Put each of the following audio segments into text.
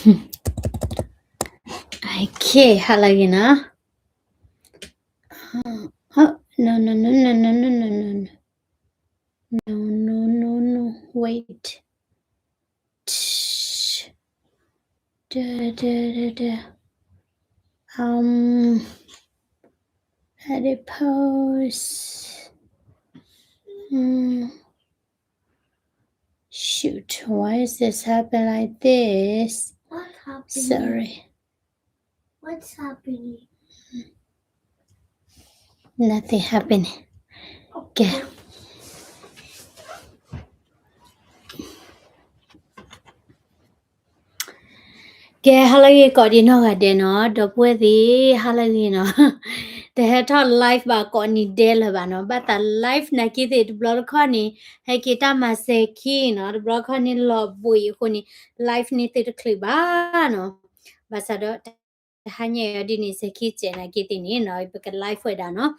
Okay, halagina. Oh, no, no, no, no, no, no, no, no, no, no, no, no. Wait. Da, da, da, da. Adipose. Shoot, why is this happen like this? What's happening? Sorry. What's happening? Nothing happened. Okay. Ke halagi ko di no ga de no do pwe di halagi no the head life ba ko ni de la ba no but the life na ki de blog ko ni he ki ta ma se ki no the blog ko ni lo bu yi ko ni life ni te clip ba no ba sa do ha nye di ni se ki che na ki ti ni no ba life we da no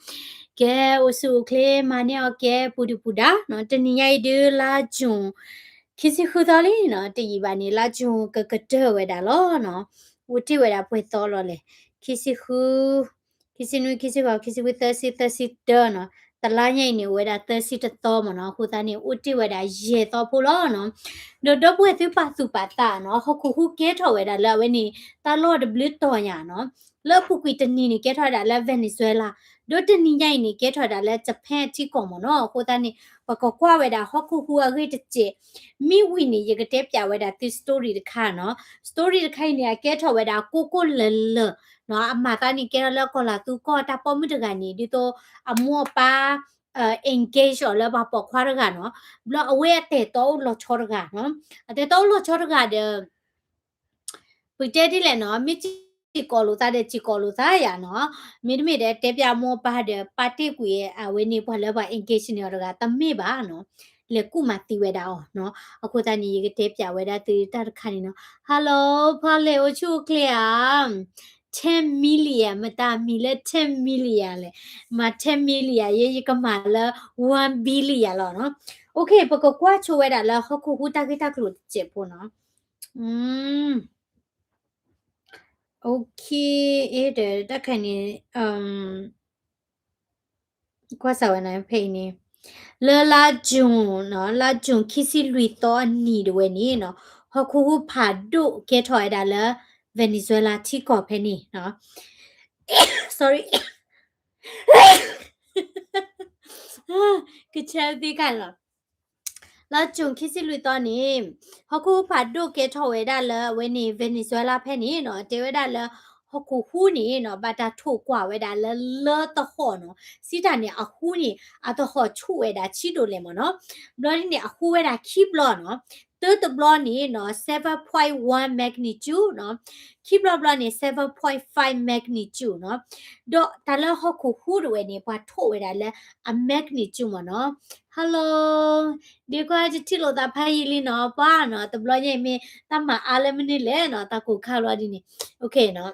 ke usu kle ma ne o ke pudu puda no te ni yai de la jun kisi khudali no te yiba ni la jun ka de we da lo no wuti we da pwe to lo le kisi nu kisi with 30 de no ta la nyai ni we da 30 to mo no khuta ni wuti we da ye to pu lo no do pwe tu pa ta no ho khu ke tho we da la we ni ta lo de blit to nya no le pu kwi te ni ke tho da la Venezuela do te ni nyai ni ke tho da la Japan ti ko mo no khuta ni pa ko kwa we da ho khu agri te che mi wi ni ye ke te pya we da ti story de kha no story de khai ni ke tho we da ko le le no amma ta ni ke la ko la tu ko ta po mu de ga ni di to amo pa engage or la ba po khwa ga no lo awe te to lo chor ga no te to lo chor ga de pu te di le no mi chi ko lo ta de chi ko lo ta ya no mi de te pya mo pa de pa ti ku ye awe ni po la ba engage ni ga ta me ba no လေကုမတီဝဲတာ哦နော်အခုတနီရတဲ့ပြဝဲတာတီတာခါနေနော် hello ဖာလေအချိုကလျာ10 million မတာမီလဲ10 million လေမ10 million ရေကမာလာ1 billion လောနော် okay ပကကွာချိုဝဲတာလာခခုခုတာကိတာကလို့ချက်ဖို့နော်okay အဲ့ဒါတက်ခဏီကွာစဝဲနိုင်ဖိနေလေလာဂျွန်နော်လာဂျွန်ခီစီလူတော့နီဒဝဲနီနော်ဟခုခုဖာဒုကဲထော်ရတာလဲဗင်နီဇွဲလာတီကောဖဲနီနော် sorry ကချဲဒီကန်လားလာဂျွန်ခီစီလူတော့နီဟခုဖာဒုကဲထော်ရတာလဲဝဲနီဗင်နီဇွဲလာဖဲနီနော်တေဝဲတာလဲဟခုခုနီနော်ဘာတာထုတ်กว่าဝဲတာလဲလောတခေါ်နော်စီတာနီအခုနီအတခေါ်ချူဝဲတာချီတိုလေမနော်ဘလော်နီအခုဝဲတာခိဘလော်နော်the block ni no 7.1 magnitude no keep block ni 7.5 magnitude no do tala hokku hu do ni pa tho we da le a magnitude mo no hello de kwa ji ti lo da phai li no pa no the block ni me ta ma ale mini le no ta ko kha lo di ni okay no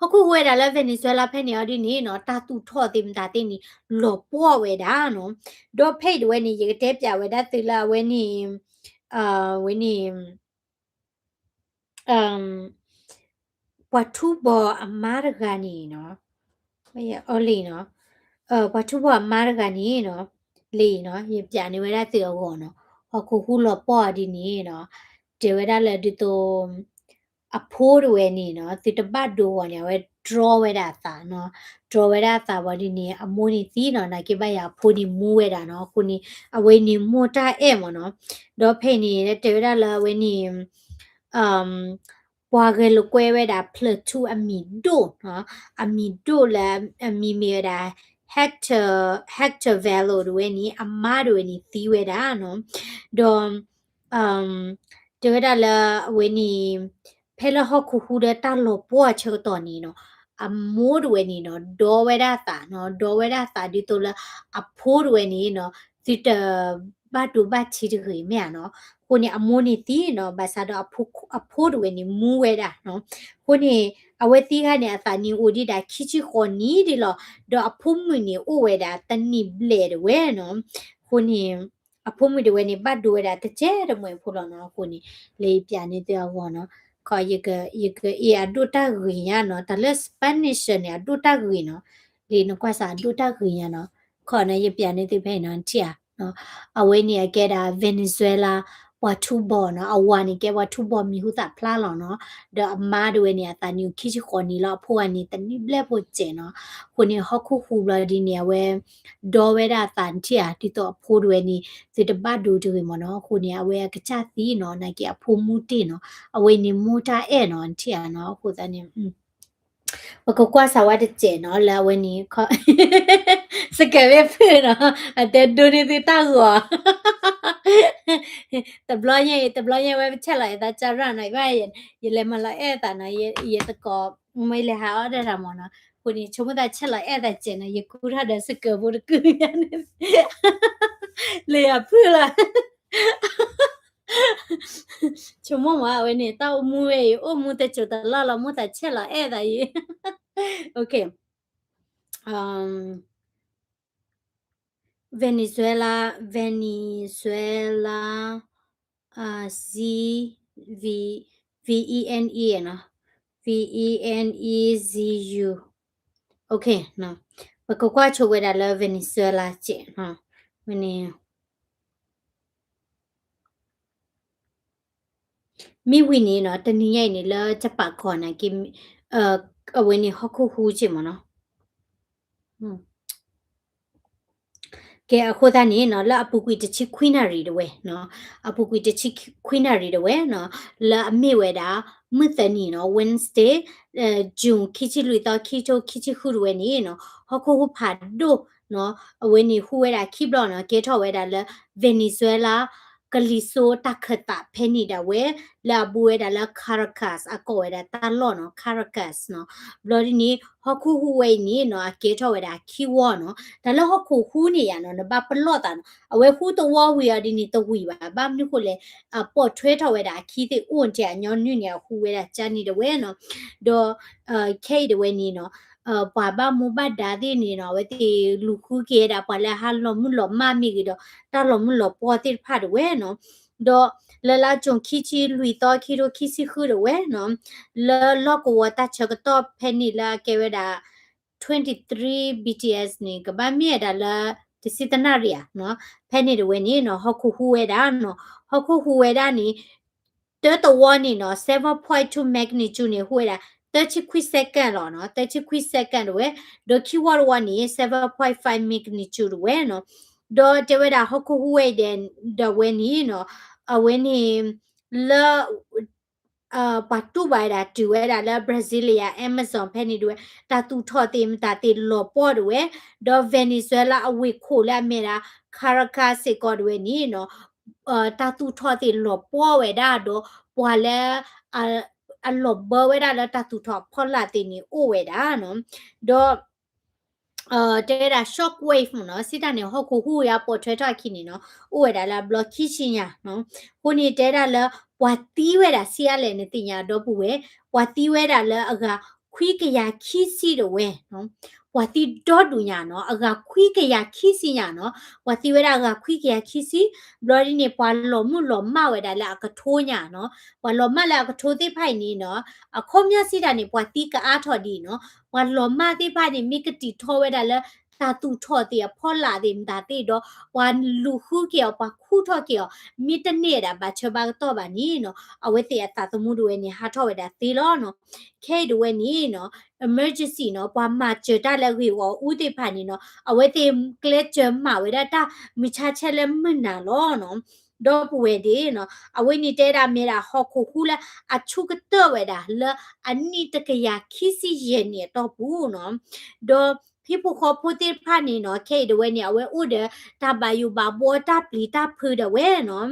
အခုဝဲတာလဲဗင်နီဇွဲလာဖက်နေရဒီနေနော်တာတူထော့တင်တာတင်နီလောပွားဝဲတာနော်ဒေါ်ဖိတ်ဝဲနေရတဲ့ပြဝဲတာတေလာဝဲနေဝဲနေဝတ်ထုဘောအမားရကနီနော်ဝဲအော်လီနော်ဝတ်ထုဘောအမားရကနီနော်လီနော်ရပြနေဝဲတာတေဟောနော်အခုခုလောပွားဒီနေနော်တေဝဲတာလဲဒီတော့အဖိုးတွေနေနော်တိတပတ်ဒိုဝညာဝဲ draw ဝဲတာသာနော် draw ဝဲတာသာဘာဒီနေအမိုးနေသီးနော်နာကေဘရဖိုးဒီမူဝဲတာနော်ခုနေအဝဲနေမော်တာအဲမနော်တော့ဖိနေတဲ့တေဝဲတာလာဝဲနေပွားကလကွဲဝဲတာ plus 2အမီဒိုနော်အမီဒိုလာအမီမီတာ hector value တွေနေအမတွေနေသီးဝဲတာနော်တော့တေဝဲတာလာဝဲနေဖဲလဟခုခုတဲ့တာလို့ပွားချေတော်နီနော်အမိုးတွေနီနော်ဒေါ်ဝဲတာတာနော်ဒေါ်ဝဲတာတာဒီတော့လာအဖိုးတွေနီနော်ဒီတဘတ်တူဘတ်ချီတွေမြနော်ကိုနေအမိုးနေတီးနော်ဘာသာတော့အဖိုးတွေနီမူးဝဲတာနော်ကိုနေအဝဲတီးခနဲ့အသာနီဦးဒီတာခီချီခေါ်နီဒီလောတော့အဖိုးမွေနေဦးဝဲတာတနိဘလေဝဲနော်ကိုနေ a phumi de weni ba do da te che de mwe phu lo no ko ni le pya ni te ko no kho ye ke e a do ta gwi ya no ta le Spanish ne a do ta gwi no le no kwa sa do ta gwi ya no kho na ye pya ni te phe no tia no a we ni a ke da Venezuela ว่าทุบบ่เนาะเอาว่านี่แกว่าทุบบ่มีหูตาพลาหรอเนาะเดอมาด้วยเนี่ยตานิวคิดคนนี้ละพวกนี้ตานี่แลพวเจเนาะคนนี้ฮอกคูคูบลาดีเนี่ยเวดอเวดาตันเทียที่ตัวพูดเวนี่สิตบาดูด้วยมเนาะคนนี้เวกะชาตีเนาะนะแกพูมูติเนาะเอาเวนี่มูตาเอเนาะเทียเนาะคนตานี่ว่าก็กว่าสวัสดีเจเนาะแล้ววันนี้เขาสเกเวฟเนาะแต่ดูนี่ติตาหัวแต่บลอยเว็บเชลัยแต่จะรันหน่อยว่าอย่าเลยมาละแต่นะอย่าตะกอบไม่เลยหาอะไรทำมนะคนนี้ชมว่าเชลัยแต่เจนะอย่ากูถ้าเดินสเกบูดกูยันเลยอ่ะเพื่อละชมว่าวันนี้ต้ามูเอโอ้มูแต่จุดละละมูแต่เชลัยแต่ยี่โอเคVenezuela Z VENE เนาะ VENEZU โอเคเนาะปกว่าโชว์ไว้ได้แล้ว Venezuela เจเนาะวันนี้มีวินีเนาะตอนนี้ใหญ่นี่แล้วจะปากก่อนนะกิวันนี้ฮอกคูเจมั้งเนาะကဲအခုသားနေနော်လာအပူကွီတချီခွိနာရီတဝဲနော်အပူကွီတချီခွိနာရီတဝဲနော်လာအမေဝဲတာမသနီနော် Wednesday ဂျွန်ခီချီလူတော့ခီချိုခီချီခုရဝဲနေနော်ဟခုဟဖာဒိုနော်အဝဲနေဟူဝဲတာခိဘလောနော်ကဲထော်ဝဲတာလာဗင်နီဇွဲလာကလီဆိုတခတာဖဲနေတာဝဲလာဘူဝဲတာလာကာရာကတ်အကောဝဲတာတာလောနော်ကာရာကတ်နော်ဘလော်ဒီနီဟခုဟူဝဲနေနော်အကဲထော်ဝဲတာခီဝေါနော်ဒါလည်းဟခုဟူနေရနော်နဘပလော့တာအဝဲဟူတဝဝီရဒီနီတဝီပါဘာမနုကိုလေပေါ်ထွဲထော်ဝဲတာခီတဲ့ဦးတဲ့ညောညွညဟူဝဲတာဂျာနီတဝဲနော်ဒေါ်ခေတဝဲနီနော်ปาบ้ามูบ้าดาดีนี่เนาะเวทีลูกคู่เกดาปาละฮัลโหลมุหลอมามีกี่ดอกตาหลอมุหลอปอติพาดเว้เนาะดอละละจงคิจิลุยตอคิโรคิซิคือเว้เนาะละลอกวัวตาชกตอเพนี่ละเกเวดา23 BTS นี่ก็บ้ามีดาละติสิตนาเรียเนาะเพนี่เดเวนี่เนาะฮอกคูฮูเวดาเนาะฮอกคูฮูเวดานี่เตอตัวนี่เนาะ 7.2 magnitude นี่ฮูเวดา30 quick second လောနော်30 quick second ဝဲဒို keyword 1နေ7.5 magnitude ဝဲနော်ဒိုတဝဲတာဟခုဟူဝဲတဲ့ဒဝဲနီနော်အဝဲနီလာပါတူပါတာတူဝဲတာလာဘရာဇီးလီယာ Amazon ဖဲနေတွေ့တာတူထော်တင်တာတေလောပေါ်တွေ့ဒို Venezuela အဝေခိုလာမေတာ Caracas ကောတွေ့နီနော်တာတူထော်တေလောပေါ်ဝဲတာတော့ပွာလဲအလောဘဝဲတာလတာတူထော်ဖော်လာတင်နီအိုဝဲတာနော်တော့တဲ့တာ shock wave နော်စစ်တာနေဟောက်ကိုဟူရပေါ်ထွဲထွားခိနေနော်ဥဝဲတာလာ block ခိချင်းရနော်ကိုနေတဲ့တာလာဝါတီးဝဲတာစီရလဲနေတင်ညာတော့ဘူးဝဲဝါတီးဝဲတာလာအကခွီးကရခိစီတော့ဝဲနော်ဝါတီတော့တူညာနော်အကခွီးကရခိစီညာနော်ဝါတီဝဲတာအကခွီးကရခိစီဘလော်ဒီနေပွာလော်မှုလော်မဝဲတာလာအကထိုးညာနော်ပွာလော်မလာအကထိုးသိဖိုင်နေနော်အခေါမြစီတာနေပွာတီကအားထော်ဒီနော်ဝါလော်မသိဖိုင်နေမိကတိထော်ဝဲတာလာတာတူထော်တေဖော်လာတယ်ဒါတေတော့ဝါလူခုကေပခုထော်ကေမိတနေတာဘာချဘာတော့ဘာနီနော်အဝဲတေတာတမှုတွေနေဟာထော်ဝဲတာတေလောနော်ခဲတွေနီနော် emergency နော်ပွာမချတာလည်းဝေဝဦးတေဖာနီနော်အဝဲတေကလက်ချမဝဲတာမိချချက်လည်းမနာလောနော်တော့ပွေဒီနော်အဝဲနေတဲ့တာမြေတာဟောခုခုလာအချုကတော့ဝဲတာလအနိတကရခိစီရဲ့နေတော့ဘူးနော်တော့พี่ผู้เขาพูดที่ผ่านนี่เนาะเคดเวเนี่ยเวอุดตาบาอยู่บาบัวตาปลีตาพืดเวเนาะ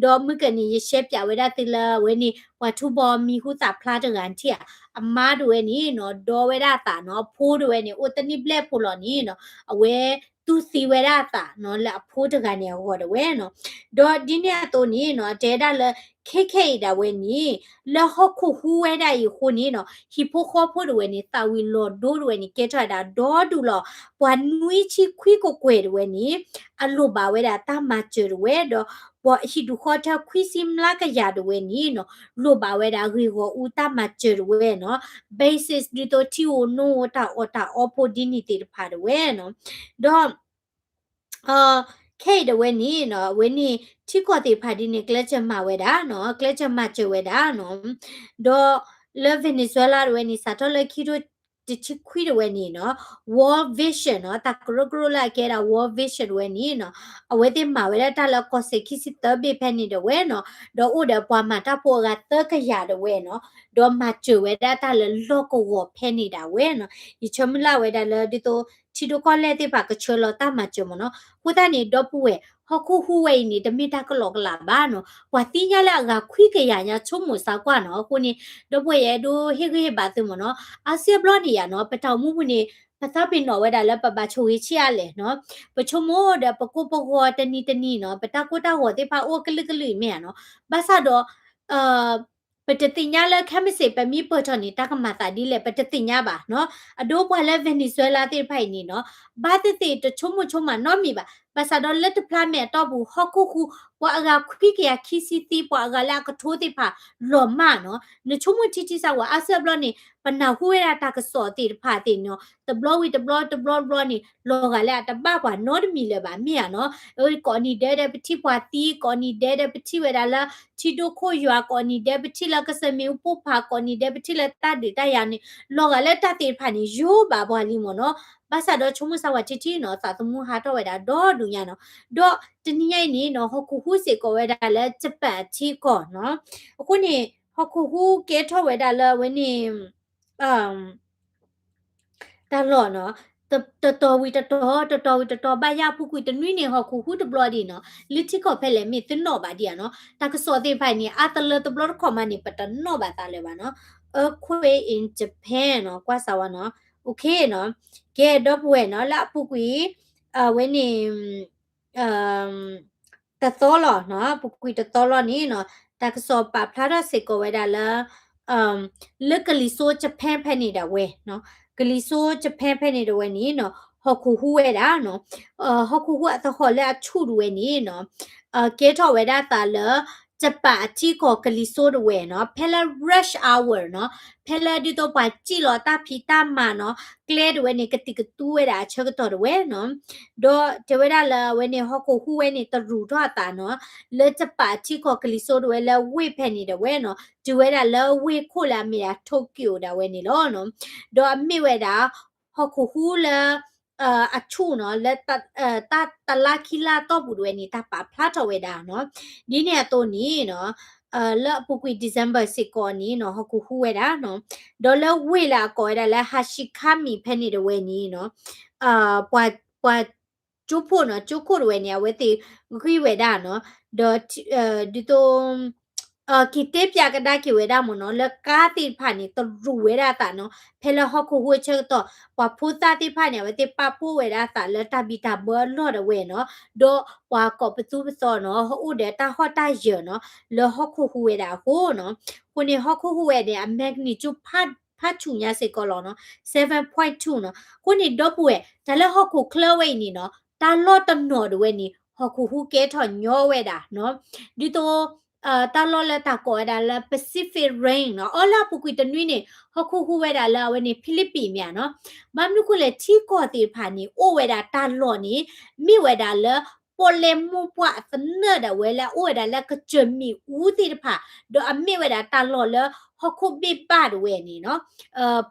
ดอมึกันนี่เชฟอย่าเวดาติละเวนี่วัตถุบอมีหูตาพลาดกันที่อามาด้วยนี่เนาะดอเวดาตาเนาะพูดด้วยนี่อุตนิเบลพูลนี่เนาะเว tu si wera ta no la pho de ga ne ho de we no do di ne to ni no de da le KK da we ni la ho khu hu we da yi ho ni no hi pho kho pho de we ni ta wi lo do de we ni ke tra da do du lo wa nui chi khwi ko kwe de we ni a lo ba we da ta ma che de we do wa hi du kho ta khwi sim la ka ya de we ni no lo ba we da ri go u ta ma che de we no basis di to ti o no ta o ta opportunity de pha de we no do K 的维尼喏，维尼提高的帕蒂尼格勒切马维达喏，格勒切马切维达喏，到了维尼苏拉的维尼萨托勒基多的提亏的维尼喏，War Vision 喏，他格罗格罗拉给了 War Vision 维尼喏，维的马维达他了可是其实特别便宜的维喏，到我的爸妈他破个特个亚的维喏，到马切维达他了洛个我便宜的维喏，以前么拉维达了的都。ချီတိုကလက်တဲ့ပါကချလောတာမချမနော်ဟိုတနေတော့ပွေဟခုဟူဝေနေတမီတာကလောကလာဘာနော်ဝတိညာလာကခွိကရညာချုံမစာကွာနော်ကိုနေတော့ပွေရဲ့ဒိုဟိခေဘာသမနော်အာဆီဘလော့နေရနော်ပတောင်မှုမှုနေပသပင်နော်ဝဲတာလက်ပပချိုဝေချရလေနော်ပချုံမောဒပကုပကောတနီနော်ပတကိုတာဟောတဲ့ပါအိုကလကလိမဲနော်ဘာသာတော့ပတတိညာလက်ခမစေပမီပေါ်တော်နေတာကမတာဒီလေပတတိညာပါနော်အဒိုးပွာလက်ဗင်နီဇွဲလာတဲ့ဖိုင်နီနော်ဘာတတိတချုံမချုံမနော်မီပါပါစာတော့လက်တဖလာမဲတော့ဘူးဟခုခုပွာအကခိကရခီစီတီပွာအကလာကထိုးတဲ့ဖာလော်မနော်နချုံမတီတီစာဝအဆက်ဘလောနေပနာဟူရတာကစောတိဖာတင်နော်တဘလဝီတဘလဘလနီလောကလာတပပွာနော်မီလေပါမြေနော်ကောနီတဲ့ပတိပွာတီကောနီတဲ့ပတိဝဲလာချီတိုခိုရွာကောနီတဲ့ပတိလကစမေဥပဖာကောနီတဲ့ပတိလတတဲ့တရနေလောကလက်တတဲ့ဖာနေယောပါပွာလီမနော်ဘာသာတော့ချုံမစဝတီတီနော်သာသမူဟာတော့ဝဲတာတော့ဒူညာနော်တော့တနည်းရိုက်နေနော်ဟခုဟုစေကောဝဲတာလဲဂျပန်ချီကောနော်အခုနေဟခုဟုကဲထောဝဲတာလဲဝင်းနေတာလောနော်တော်ဝီတော်ဘာရဖူကွီတနွိနေဟခုဟုတဘလဒီနော်လစ်ချီကောဖဲလေမီတနော်ပါဒီယနော်တာကစောတဲ့ဖိုင်နေအတလတဘလခေါမနေပတနော်ပါတာလေပါနော်earthquake in Japan နော်ကွာစာဝနော် okay နော်ကဲတော့ပွဲနော်လာဖူကွီဝင်းနေတသောလောနော်ဖူကွီတသောလောနေနော်တာကစောပါဖလာရစေကောဝဲတာလာလက်ကလီဆိုဂျပန်ဖဲနေတာဝဲနော်ကလီဆိုဂျပန်ဖဲနေတော့ဝဲနီနော်ဟခုဟူဝဲတာနော်ဟခုဟူအသခေါ်လက်အချုဝဲနီနော်ကဲထော်ဝဲတာတာလဂျပန်အချီကိုကလီဆိုဒဝဲနော်ဖဲလာ rush hour နော်ဖဲလာဒီတော့ပါကြည့်လို့တာဖီတာမနော်ကလဲဒဝဲနေကတိကတူဝဲတာချက်တော့ဝဲနော်တော့တဝဲတာလာဝဲနေဟခုဟူဝဲနေတရူတော့တာနော်လက်ဂျပန်အချီကိုကလီဆိုဒဝဲလာဝေဖဲနေတယ်ဝဲနော်ဒီဝဲတာလာဝေခိုလာမီယာတိုကျိုဒါဝဲနေလို့နော်တော့အမိဝဲတာဟခုဟူလာအချုနော်လက်တလာခီလာတော့ဘူးတွေနေတာပါဖလာတော့ဝဲတာနော်ဒီနေတော့နီနော်လာပုကွီဒီဇမ်ဘာစီကောနီနော်ဟကူဟူဝဲတာနော်ဒေါ်လာဝေလာကောရလာဟာရှိခမီဖဲနေတယ်ဝဲနီနော်ပွာကျိုးဖို့နော်ကျိုးခိုဝဲနေဝဲတီခွေဝဲတာနော်ဒေါ်ဒီတော့ကိတေပြကဒါကိဝဲဒါမနော်လကာတိဖာနေတရူဝဲဒါတာနော်ဖဲလဟခုဝဲချက်တော့ပွာဖူတာတိဖာနေဝဲတိပပူဝဲဒါတာလတဘီတာဘောလော်ဒဝဲနော်ဒေါ်ပွာကောပသူပစောနော်ဟိုတဲ့တာဟောတာရနော်လဟခုဝဲဒါဟိုနော်ကိုနေဟခုဝဲတဲ့အမက်နီကျူဖတ်ချူညာစေကောလောနော် 7.2 နော်ကိုနေတော့ပွဲဒါလဟခုကလဝဲနီနော်တာလော့တနော်ဒဝဲနီဟခုဟူကဲထော်ညောဝဲတာနော်ဒီတော့တာလောလတာကောဒါလာ Pacific Rain နော်အလာပူကွီတနွိနေဟခုဟူဝဲဒါလာဝဲနေဖိလစ်ပင်မြန်နော်မမ်နုခုလေချီကောတေဖာနေအိုဝဲဒါတာလောနေမိဝဲဒါလာပေါ်လေမူပွားသနဒါဝဲလာအိုဝဲဒါလာကချမီဦးတိတဖာဒေါ်အမိဝဲဒါတာလောလဟခုပိပါဒဝဲနေနော်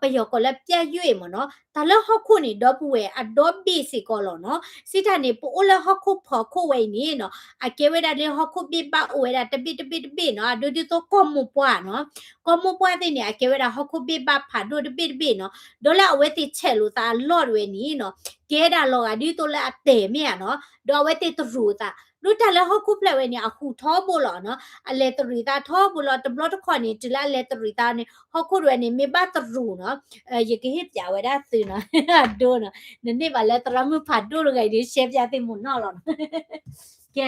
ပယောကောလပြရွေမနော်တာလဟခုနေတော့ပွေအဒိုဘီစီကောလောနော်စိတနေပိုလဟခုဖော်ခိုဝဲနေနော်အကေဝဲဒါလေဟခုပိပါဝဲဒါတပိနော်အဒိုဒီတော့ကောမပွားနော်ကောမပွားတဲ့နေအကေဝဲဒါဟခုပိပါဖာဒိုတပိနော်ဒေါ်လာဝဲတိချက်လို့တာလော့ဝဲနေနော်ကဲဒါလောကဒီတော့လက်အတဲမြနော်ဒေါ်ဝဲတိတရူတာ รู้จักแล้วเขาคุบเลยเว้ยเนี่ยคูท้อโบหรอเนาะอะไรตรีตาท้อโบหรอตบลอตคอนี่จิละอะไรตรีตาเนี่ยเขาคุดเว้ยเนี่ยไม่บ้าตรูเนาะยังก็เฮ็ดยาวไว้ได้ตื่นเนาะดูเนาะนั่นนี่ว่าแล้วตรามือผัดดูเลยไงดิเชฟยาติมุนนอหรอแก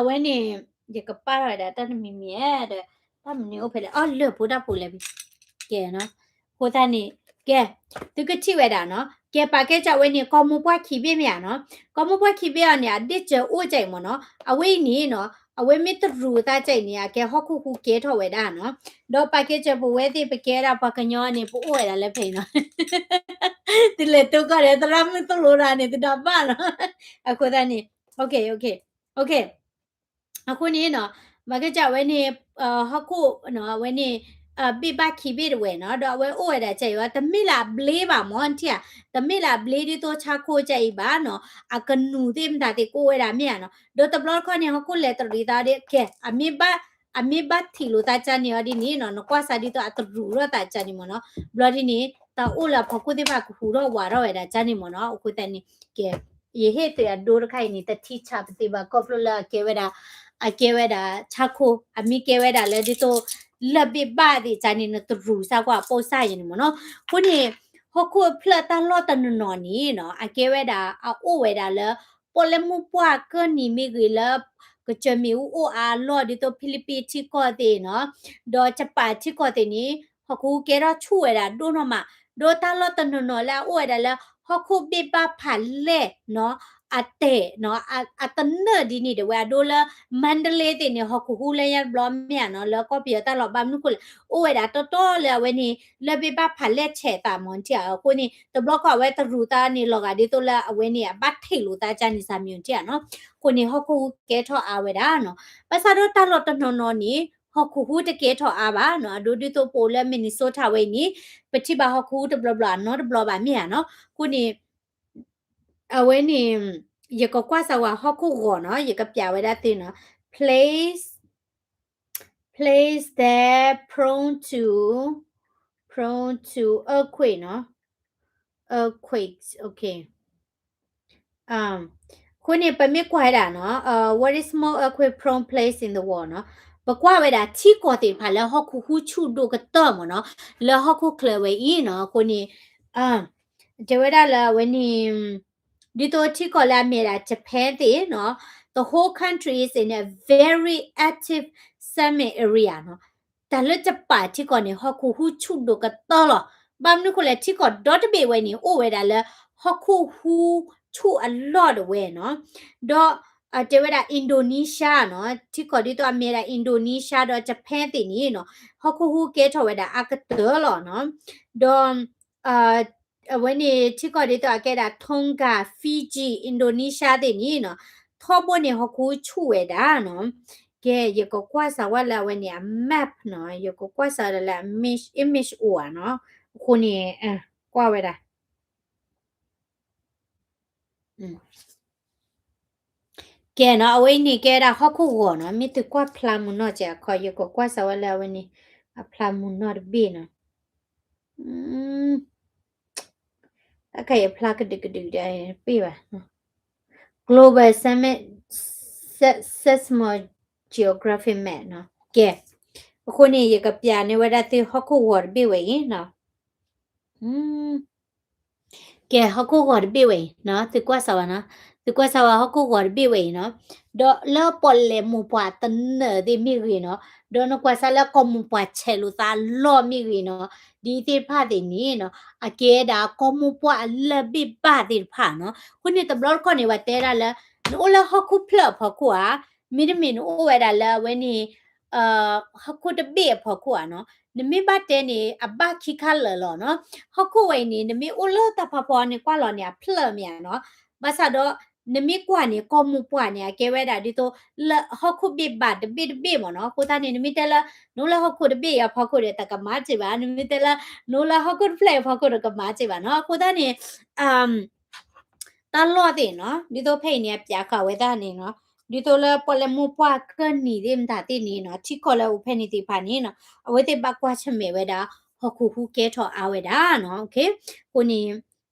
เว้ยเนี่ยยังก็ป้าอะไรแต่ไม่มีเด้อถ้ามันเนี่ยโอเพลอ๋อเลือกพูดได้พูดเลยพี่แกเนาะพูดท่านี่แกตึกที่เวดาเนาะแกปากแกจะเว้ยเนี่ยก็มุกว่าขี้เบี้ยเนี่ยเนาะก็มุกว่าขี้เบี้ยเนี่ยดิเจออู้ใจมั้งเนาะเอาไว้นี่เนาะเอาไว้ไม่ตรู้ตาใจเนี่ยแกฮอกคูเกทเอาไว้ได้เนาะดอกปากแกจะพูดเว้ยที่ไปแกราปากกันย้อนเนี่ยพูดโอ้ยแล้วเพลเนาะติเลตุก็เลยตราไม่ตรู้ราเนี่ยติดบ้านเนาะอะคุดานี่โอเคโอเคโอเคအခုနေနော်မကကြဝဲနေဟခုနော်ဝဲနေပိပခိပိဝဲနော်တော့ဝဲအိုရတဲ့ချက်ရောတမိလာဘလေးပါမောန်တီတမိလာဘလေးဒီတော့ချခိုးကြိုက်ပါနော်အကနူတိမတာတေကိုဝဲတာမြန်နော်တော့တဘလခေါနေဟခုလက်တရီတာတဲ့ကဲအမေဘတ်တီလိုတာချန်နေရဒီနေနော်ကွာစာဒီတော့အတရူရတာချန်နေမနော်ဘလဒီနေတာအိုလာဖခုတိဖခုဟူတော့ဝါတော့ရတာချန်နေမနော်အခုတန်နေကဲယေဟေတဲ့ဒိုရခိုင်နေတတိချပတိပါကောဖလလာကေဝဲတာအကဲဝဲတာချက်ခိုအမိကဲဝဲတာလဲဒီတော့လက်ပိပါဒီချန်နေနတရူစာကွာပို့ဆိုင်နေမနော်ခုနေဟခုဖလတန်လောတနနော်နီနော်အကဲဝဲတာအိုဝဲတာလဲပေါ်လမှုပွားကနီမီဂီလကချမီဦးအားလော်ဒီတော့ဖိလိပီချီကောတဲ့နော်ဒေါ်ချပါချီကောတဲ့နီဟခုကဲတော့ချူဝဲတာဒိုနော်မဒေါ်တလောတနနော်လာအိုဝဲတာလဲဟခုပိပဖာလဲနော်အတဲနော်အတနဒီနီတဲ့ဝါဒိုလာမန္တလေးတဲ့နေဟခုဟူလဲရဘလမြန်နော်လောကောပြတာလောဘမ်နုခုအိုဝဲတာတော်တော်လဲဝဲနေလပိပဖာလဲချဲတာမွန်ချာကိုနေတဘလကဝဲတရူတာနေလောကဒီတော့လဲအဝဲနေဘတ်ထိလို့တာချန်နေစာမြွန်ချာနော်ကိုနေဟခုကဲထောအဝဲတာနော်ပစာတော့တလောတနော်နော်နီဟခုဟူတကဲထောအားပါနော်ဒိုဒီတော့ပိုလဲမီနီဆိုတာဝဲနီပတိပါဟခုတဘလဘလနော်တဘလပါမြန်နော်ကိုနေအဝဲနေရကကွာဆဝါဟခုရောနော်ရကပြဝဲတာတင်နော် place that prone to earthquake နော် earthquakes okay ခုနေပမေကွာတာနော် what is more earthquake prone place in the world နော်ပကွာဝဲတာချီကောတင်ဖာလဲဟခုခုချူဒိုကတော့မနော်လဲဟခုခလဝဲဤနော်ခုနေဂျဝဲတာလဲဝဲနေဒီတော့ချီကောလာမြေတာ Japan တဲ့နော် the whole country is in a very active seismic area နော်แต่ละจะป่าที่ก่อนเนี่ยฮอกคูฮูชุดโดกะตอลบามนึคนละที่ก่อนดอทเบไว้นี่โอเวดาละฮอกคูฮูชูa lot เวเนาะดอเจเวดาอินโดนีเซียเนาะที่ก่อนที่ตัวอเมริกาอินโดนีเซียดอญี่ปุ่นตินี่เนาะฮอกคูฮูเกทเวดาอากะเตอลเนาะดอวันนี้ที่ก่อนที่ตัวแกดาทงกาฟิจิอินโดนีเซียตินี่เนาะทอบเนี่ยฮอกคูชูเวดาเนาะကဲရကကွာဆာဝလာဝနေ map နော်ရကကွာဆာလာ image အိုနော်ခုနေကွာဝဲတာကဲနော်အဝိနေကဲတာဟခုဟောနော်မိတကွာဖလာမနော်ကြာခေါ်ရကကွာဆာဝလာဝနေအဖလာမနော်ဘေးနော်အခါရဖလာကဒကဒတဲ့ပြေးပါနော် global summit seismography map နော်ကဲအခုနေရကပြနေဝဒတဲ့ဟခုဝတ်ပြေးဝဲနော်ကဲဟခုဝတ်ပြေးဝဲနော်တကွာဆာဝနော်တကွာဆာဝဟခုဝတ်ပြေးဝဲနော်ဒေါ်လောပေါ်လေမူပွားတနဒီမီရီနော်ဒေါ်နကွာဆာလကမူပွားချဲလူသားလောမီရီနော်ဒီတိဖတ်တယ်နီနော်အကဲဒါကမူပွားလဘိပါတိဖာနော်ခုနေတဘလောခေါနေဝတဲရလာနိုလာဟခုဖလဖကွာမီဒမီနိုဝဲဒါလာဝဲနီဟခုတဘေဖကွာနော်နမေဘတဲနေအဘခိခလလောနော်ဟခုဝဲနေနမေအိုလတဖဖောနေကွာလောနေဖလမြန်နော်ဘာသာတော့နမေကွာနေကောမူပွားနေကဲဝဲတာဒီတော့ဟခုဘေဘတ်ဘေမနော်ကိုတာနေနမေတဲလာနိုလာဟခုတဘေရဖခုရတကမာချေပါနမေတဲလာနိုလာဟခုဖလဲဖခုရကမာချေပါနော်ကိုတာနေတလောတဲ့နော်ဒီတော့ဖိနေပြခဝဲတာနေနော်ဒီတော့လပေါ်လမှုပွားကနီဒင်တာတဲ့နေနော်ချီခေါ်လဲဥဖဲနေတိဖာနေနော်အဝဲတဲ့ဘကွာချမေဝဲတာဟခုဟုကဲထော်အဝဲတာနော်โอเคကိုနေ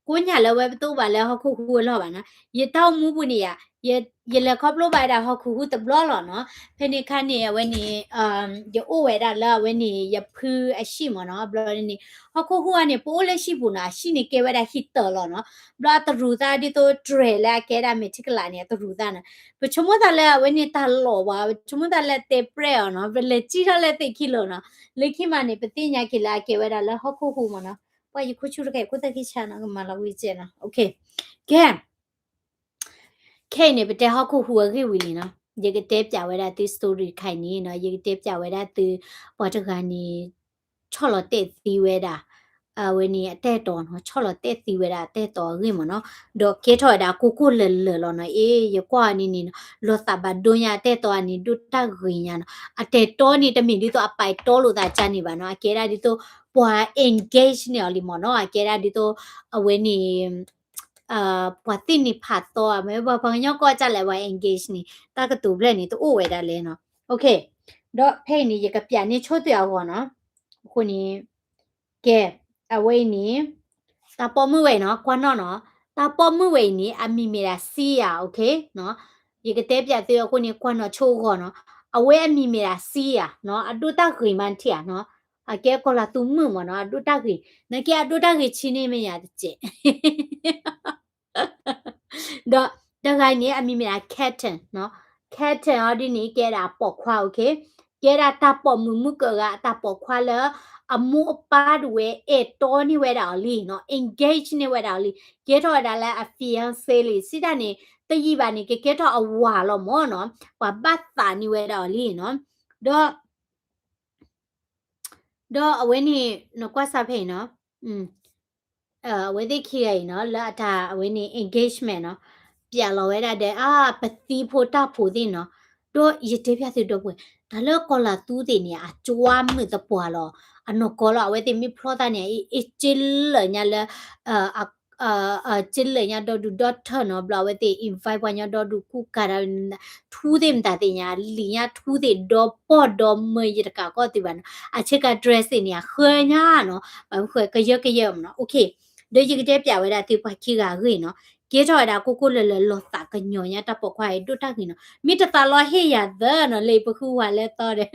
ကိုညာလည်းဝဲတော့ပါလဲဟခုခုလောပါနော်ရေတောက်မှုပုနေရရေလေခေါပလိုပါတာဟခုခုတဘလောလောနော်ဖေနေခါနေဝဲနေရအိုဝဲတာလာဝဲနေရဖူးအရှိမနော်ဘလောနေဟခုခုကနေပိုးလက်ရှိပူနာရှိနေကဲဝဲတာဟစ်တော်လောနော်ဘလာတရူသားဒီတော့ဒရလာကဲတာမီတိကလာနေတရူသားနော်ပချမတာလဲဝဲနေတာလောပါချမတာလဲတေပရဲနော်ဘလေချီရလဲတေခိလောနော်လေခိမနေပတိညာကိလာကဲဝဲတာလဲဟခုခုမနော်ว่าอยู่คุชูรกกูตะกิชานะก็มาละวิเจนะโอเคแกเนี่ยไปแต่ฮอกคูหัวคือวิลีเนาะยกเตปจาไว้ได้ติสตอรี่ไข่นี้เนาะยกเตปจาไว้ได้ตือปอตกานี่ชอลเตตีเวดาเวนี่แต่ตอนเนาะชอลเตตีเวดาแต่ตอริมเนาะดอกเคถอยดากูกูเลลๆเนาะเอยกว่านี่เนาะลอตาบาดุญญาแต่ตอนี่ดุตะกิญาเนาะอะแต่ตอนี่ตะมิดิตออะไปตอโลตาจานี่บาเนาะอะเกดาดิโตပွာ engage เนี่ยลิมเนาะอะเกดาดิโตအဝဲနေပွာတိနိဖတ်တော့မဲဘာဘာညောก็จะလဲว่า engage นี่ตากตูแบลนี่ตัวเวดาလဲเนาะโอเคတော့ဖေးนี่ยกะပြนี่ချို့ตัวเนาะခုนี่แกအဝဲนี่ตาปอมือเวเนาะกว่าเนาะตาปอมือเวนี่อะมีเมราซีอ่ะโอเคเนาะยกะเตပြตัวခုนี่กว่าเนาะချို့ก็เนาะအဝဲအမီမီရာစီอ่ะเนาะအဒုတခိမန်တီอ่ะเนาะအကဲကောလာတူမှုမနော်အဒုတခိနကဲအဒုတခိချင်းနေမရတဲ့ကျတော့တခိုင်နေအမီမီရာ captain เนาะ captain အဒီနေကဲတာပေါခွာโอเคကဲတာတပေါမှုမှုကတပေါခွာလအမှုအပါဒဝဲအတော်နေဝဲတာလီเนาะ engage နေဝဲတာလီကဲတော့ဒါလဲအ fiance လီစိတာနေတကြီးပါနေကဲတော့အဝါလောမောเนาะပပတ်တာနေဝဲတာလီเนาะတော့အဝဲနေနော်ကွာစားဖိနော်ဝဲသိခိရနော်လာတာအဝဲနေ engagement နော်ပြန်လောဝဲတာတဲ့ပတိဖို့တာဖို့သိနော်တော့ရတဲ့ပြစစ်တော့ပွဲဒါလောကောလာတူးတင်နေအကြွားမှုတပွာလောအနော်ကောလာဝဲသိမိဖလောတာနေအချစ်လညာလချစ်လညာတော့ဒူဒေါ့ထနော်ဘလာဝဲသိ invite ပွားညာတော့ဒူခုကာရထူးတယ်တာတင်ညာလီညာထူးတယ်တော့ပေါ့တော့မေရကကောတိပါနော်အချက်က dress နေခွေညာနော်ဘာခွေကရကရမနော် okay ဒေရကတဲ့ပြဝဲတာတိပွားခိကခေနော်ကေထော်ဒါကိုလလောတာကညောညာတပခွာဒုတခိနော်မိတတလောဟေရဒနော်လေပခုဝါလဲတော့တယ်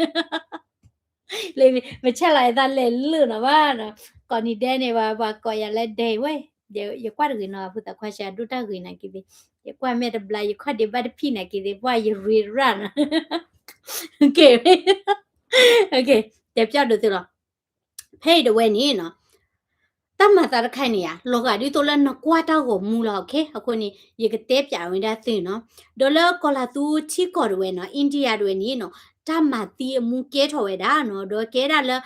လေမချက်လိုက်သားလေလူနော်ဘာနော်ကော်နီဒဲနေဘာကော်ရလဲဒဲဝဲရကွာရနော်ဖုတခွာရှာဒုတခိနာကိဒီရကွာမဲတဘလာရခွတ်ဒီဘတ်ဖိနာကိဒီဘွာရရီရန်โอเคโอเคတဲ့ပြတော့တော့ဖေးတော့ဝဲနေနော်တမတာခိုင်နေရလောကဒီတော့လည်းနကွာတော့ကိုမူလောက်ခေအခုနေရကတဲ့ပြဝင်တာသိနော်ဒေါ်လာကောလာသူချီကော်တွေနော်အိန္ဒိယတွေနေနော်တမတီအမူကဲထော်ဝဲတာနော်ဒေါ်ကဲတာလဲ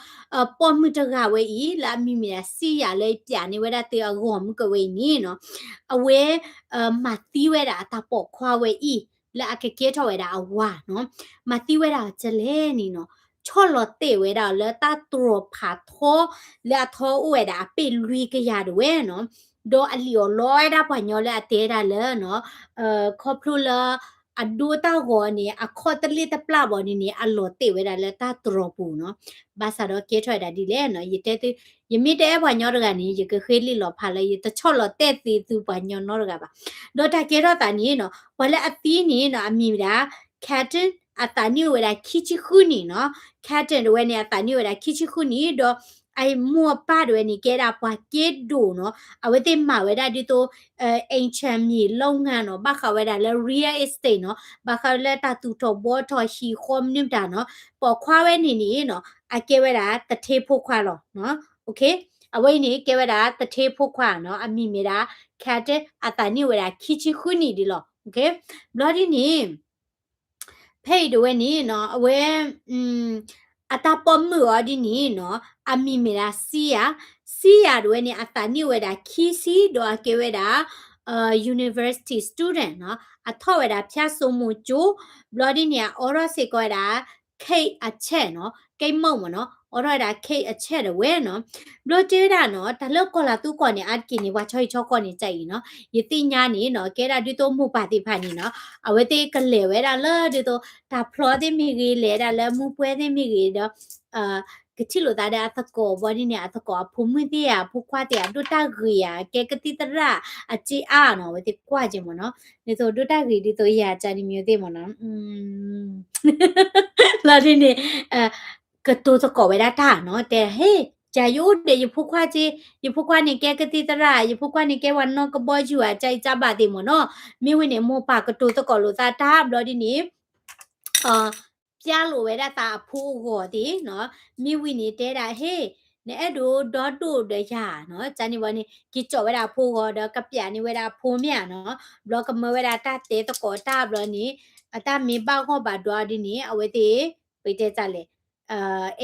ပေါ်မှုတကဝဲဤလာမိမီစီရလဲပြနေဝဲတာတေအကောမကဝဲနေနော်အဝဲမတီဝဲတာတပေါ်ခွာဝဲဤလာကဲထော်ဝဲတာအဝါနော်မတီဝဲတာကျလဲနေနော်ချော့လော်တေဝဲတာလဲတာထရဖာထောလာထောဝဲတာပေလူကရတဲ့ဝဲနော်ဒေါ်အလီယောလော်ဒါပညောလဲအတဲတာလဲနော်ခေါပလူလာအဒူတာဂောနီအခေါ်တလီတပလာဘောနီနီအလော်တေဝဲတာလဲတာထရပူနော်ဘာသာတော့ကေထွဲတာဒီလဲနော်ယတဲယမိတဲဘညောရကနေယကခေလီလော်ဖာလဲယတချော့လော်တဲတီသူဘညောနော်ရကပါဒေါ်တာကေတော့တာနီနော်ဘလဲအပီးနီနော်အမီတာ captain အတန်နီဝဲတာခီချီခုနီနော် captain ဝဲနေအတန်နီဝဲတာခီချီခုနီတော့ไอ้มัวป้าด้วยนี่แกดาปาเกดดูเนาะเอาไว้เต็มมาไว้ได้ดิโตเอ็นแชมมีโรงงานเนาะบักเขาไว้ได้แล้ว real estate เนาะบักเขาแล้วตาตูทอบอทอชีคอมนิ่มตาเนาะปอคว้าไว้นี่เนาะอะเกไว้ได้ตะเทพวกคว้าหรอเนาะโอเคเอาไว้นี่เกไว้ได้ตะเทพวกคว้าเนาะอะมีเมดาแคทอะตานี่ไว้ได้คิชิคุนี่ดิหรอโอเคบลอดินี่ဖေးด้วยนี่เนาะအဝဲအတာပေါ်မှုအဒီနီနော်အမီမီရာစီယာด้วยนี่အတာနိဝဲတာခီစီတော့ကေဝဲတာuniversity student နော်အထောက်ဝဲတာဖြတ်ဆုံးမှုကျိုး bloody เนี่ยအော်ရစေကွာတာခိတ်အချက်နော်ကိတ်မုံမနော်အော်ရတာခိတ်အချက်တော့ဝဲနော်ဘလို့တေးတာနော်ဒါလောက်ကောလာသူကောနေအကင်းနေဝါချောချောကောနေကြိုင်နော်ယတိညာနေနော်ကဲတာဒီတော့မှုပါတိဖာနေနော်အဝဲတေးကလေဝဲတာလဲဒီတော့ဒါဖလော်တိမီကြီးလေတာလဲမှုပွဲတိမီကြီးတော့က kecil lo tada atako body ni atako phumi dia phukwa dia dota gya ke katitara achi a no we ti kwa je mo no ni so dota gri di to ya cha ni myo te mo no la di ni kato to we da ta no te he cha yu de yu phukwa ni ke katitara yu phukwa ni ke wan no ko bo ju a chai cha ba ti mo no mi we ni mo pa kato to lo ta ta blo di ni ပြလို့ဝဲတာတာဖိုးကိုဒီနော်မိဝီနေတဲ့တာဟေးနဲ့အဲ့တို့ဒေါ်တို့တရနော်ဇန်နီဝနီကြီးကြော်ဝဲတာဖိုးကိုတော့ကပြနေဝဲတာဖိုးမြနော်ဘလော့ကမဝဲတာတတဲတကောတာဘလောနီအတမေပောက်ဟောပါတော့ဒီနေအဝဲတေဝဲတဲ့ကြလေ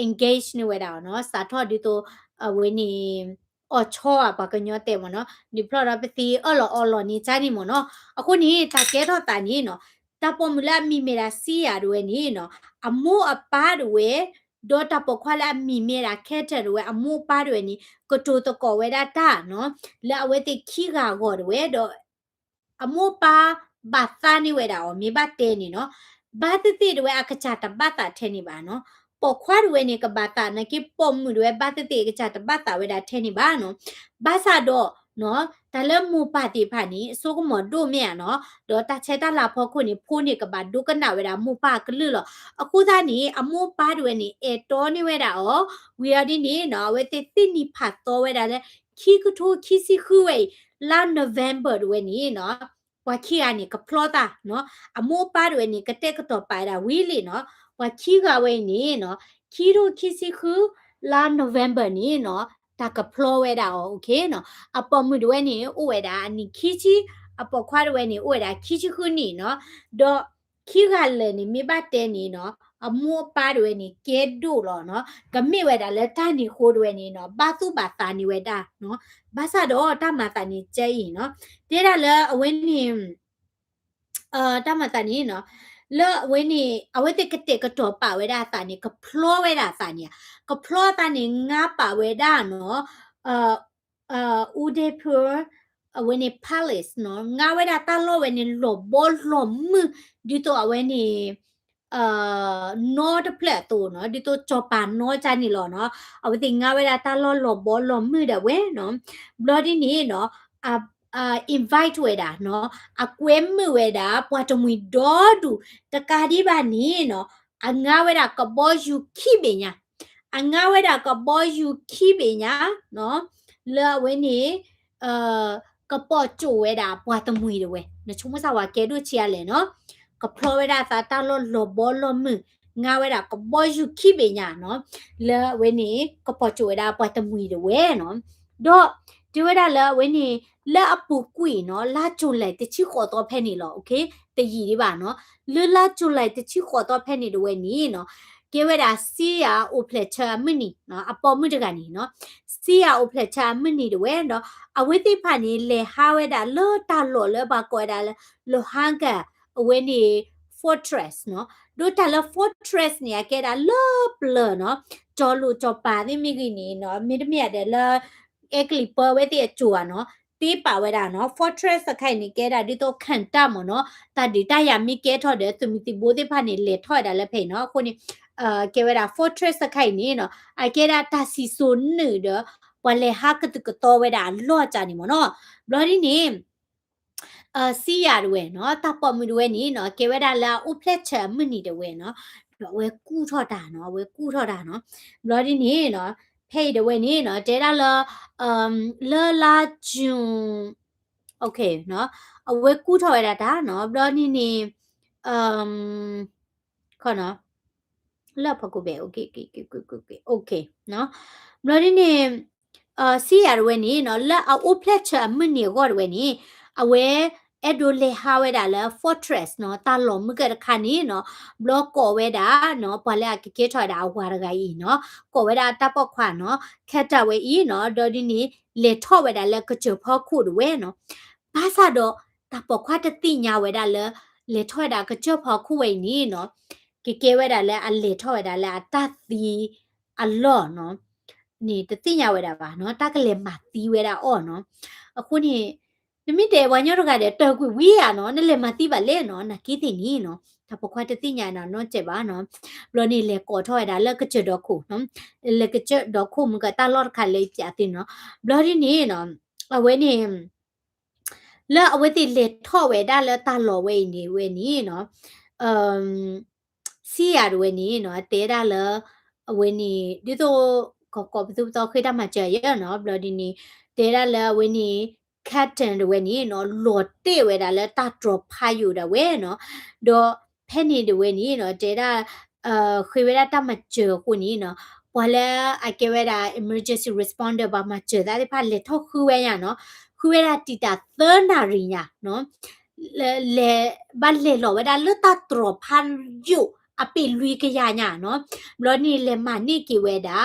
engage နေဝဲတာနော်စာထော့ဒီတော့အဝဲနေအော်ချောပါကညောတဲ့မနော်ဒီဖလော်ရပတီအော်လော်နေချာနေမနော်အခုနေတာကဲတော့တာနေနော်တာပေါ်မူလာမိမေရာစီရရွေနေနော်အမို့အပါတွေဒေါ်တာပခွာလာမီမေရာခဲတဲ့တွေအမို့ပါတွေနီကတိုတကောဝဲတာတာနော်လာဝဲတိခိကဂောတွေတော့အမို့ပါဘာသာနေဝဲတာအောမြေဘတဲနေနော်ဘာတတိတွေအခချတာဘာတာထဲနေပါနော်ပခွာတွေနေကဘာတာနကိပုံမှုတွေဘာတတိကချတာဘာတာဝဲတာထဲနေပါနော်ဘာသာတော့နော်ဒါလည်းမူပါတိဖာနီအစိုးကမတို့မြနော်တော့တချက်တလာဖို့ခုနေဖိုးနေကဘာဒုကနာဝဲတာမူပါကလူလောအခုသားနေအမိုးပါတွေနေအတော်နေဝဲတာဩဝီယာဒီနေနော်ဝဲတိတိနိဖတ်တော်ဝဲတာလေခီကထိုခီစီခူဝဲလာနိုဗ ెంబర్ တွေနေနော်ဝါခီကနေကဖလောတာနော်အမိုးပါတွေနေကတက်ကတော့ပါတာဝီလီနော်ဝါခီကဝဲနေနော်ခီရိုခီစီခူလာနိုဗ ెంబర్ နေနော်တာကဖလောဝဲတာโอเคနော်အပေါ်မှုတွေနေဥဝဲတာအနိခီချီအပေါ်ခွာတွေနေဥဝဲတာခီချီခုနေနော်တော့ခီကလည်းနေမိဘတဲနေနော်အမောပါတွေနေကဲဒိုလောနော်ကမိဝဲတာလက်တန်နေခိုးတွေနေနော်ဘာသူဘာတာနေဝဲတာနော်ဘာသာတော့တမတာနေကျဲရင်နော်တဲတာလည်းအဝင်းနေတမတာနေနော်လောဝင်းနေအဝဲတက်ကတော့ပါဝဲတာတာနေကဖလောဝဲတာတာနေကဖလောတာနေငါပါဝဲတာနော်ဦးဒေပူဝင်းနေ palace နော်ငါဝဲတာတာလောဝဲနေလောဘောလောမဒီတော့အဝဲနေnorth plateau နော်ဒီတော့ချောပါနော်ချာနေလောနော်အဝဲတိငါဝဲတာတာလောဘောလောမတဲ့ဝဲနော် bloody နေနော်invite ဝဲတာနော်အကွဲမဝဲတာပွားတမွေဒေါ်ဒူတကာဒီပါနေနော်အငါဝဲတာကဘောယူခိပညာအငါဝဲတာကဘောယူခိပညာနော်လောဝဲနေကပေါ်ကျိုဝဲတာပွားတမွေတွေဝဲနချုံမစဝါကဲတို့ချီရလဲနော်ကဖလောဝဲတာသာတာလောဘောလောမငါဝဲတာကဘောယူခိပညာနော်လောဝဲနေကပေါ်ကျိုဝဲတာပွားတမွေတွေဝဲနော်တော့ဒီဝဲတာလောဝဲနေလက်အပူကွေနော်လာကျုံလိုက်တချိခေါ်တော့ဖဲနေလောโอเคတရီလေးပါနော်လွလာကျုံလိုက်တချိခေါ်တော့ဖဲနေတော့ဝဲနေနော်ကဲဝဲတာစီယာအိုဖလက်ချာမနီနော်အပေါ်မှုတကနေနော်စီယာအိုဖလက်ချာမနီတော့ဝဲနော်အဝိသိဖာနေလေဟာဝဲတာလောတာလောလဲပါကွာတာလဲလောဟန်ကအဝဲနေ fortress နော်တို့တာလော fortress နေကဲတာလောပလနော်ကြောလူကြောပါနေမိကြီးနေနော်မိတမြတ်တယ်လောကလီပေါ်ဝဲတဲ့ကျူอ่ะနော်တီးပါဝဲတာနော် fortress ခိုင်နေကဲတာဒီတော့ခန်တမနော်တာဒီတရမိကဲထော်တယ်သူမိတိဘိုးတဲ့ဖာနေလေထော်တယ်လဲဖေနော်ခုနေကဲဝဲတာ fortress ခိုင်နေနော်အကဲတာတာစီဆိုနေတော့ပလေဟာကတကတော့ဝဲတာလော့ကြနေမနော်ဘလော်ဒီနေစီရရွယ်နော်တပ်ပေါ်မှုရွယ်နေနော်ကဲဝဲတာလာဥဖလက်ချာမနီတဝဲနော်ဝဲကူထော်တာနော်ဝဲကူထော်တာနော်ဘလော်ဒီနေနော်ဖေးတဝဲနေနော်တဲတာလာလာလာဂျွန်โอเคနော်အဝဲကူထော်ရတာနော်ဘလော်ဒီနေခေါနော်လာဖကုပဲโอเคโอเคနော်ဘလော်ဒီနေစီရရွယ်နေနော်လာဥဖလက်ချာမနီကောရွယ်နေအဝဲအဲ့ဒိုလေဟာဝဲတာလဲ fortress နော်တာလုံးမကရခါနေနော် block ကောဝဲတာနော်ဘာလဲကဲထွားတာဝါရဂိုင်းနော်ကောဝဲတာတပ်ပခွာနော်ခက်တဝဲဤနော်ဒေါ်ဒီနီလေထော့ဝဲတာလဲကချဖောခုဒဝဲနော်ဘာသာတော့တပ်ပခွာတတိညာဝဲတာလဲလေထော့တာကချဖောခုဝဲနီနော်ကဲဝဲတာလဲအလေထော့ဝဲတာလဲတသီအလော့နော်နေတတိညာဝဲတာပါနော်တကလေမသီဝဲတာအော့နော်အခုနေနမိတဲဝါညောရကတဲ့တော်ကွေဝီးရနော်နလေမတိပါလေနော်နကီတင်နီနော် ta po kwa te ti nya na no che ba no lo ni le ko tho da le ke che do khu no le ke che do khu mu ka ta lot kha le ja ti no lo ri ni no a we ni le a we ti le tho we da le ta lo we ni no si ya we ni no te da le we ni di to ko bu to khoi da ma che ye no lo di ni te da le we ni captain တွေဝဲနီနော်လော်တဲ့ဝဲတာလဲတာတော့ဖာယူတာဝဲနော်တော့ဖဲနေတွေဝဲနီနော်တဲတာခွေဝဲတာတမချေခုနီနော်ဘွာလဲအကေဝဲတာ emergency responder ဘာမချေတာဒီဖာလက်ထောက်ခွေဝဲရနော်ခွေဝဲတာတီတာသနာရီညာနော်လေဘာလေလော်ဝဲတာလွတ်တာတော့ဖာယူအပိလွီကရညာနော်ဘလောနီလေမနိကီဝဲတာ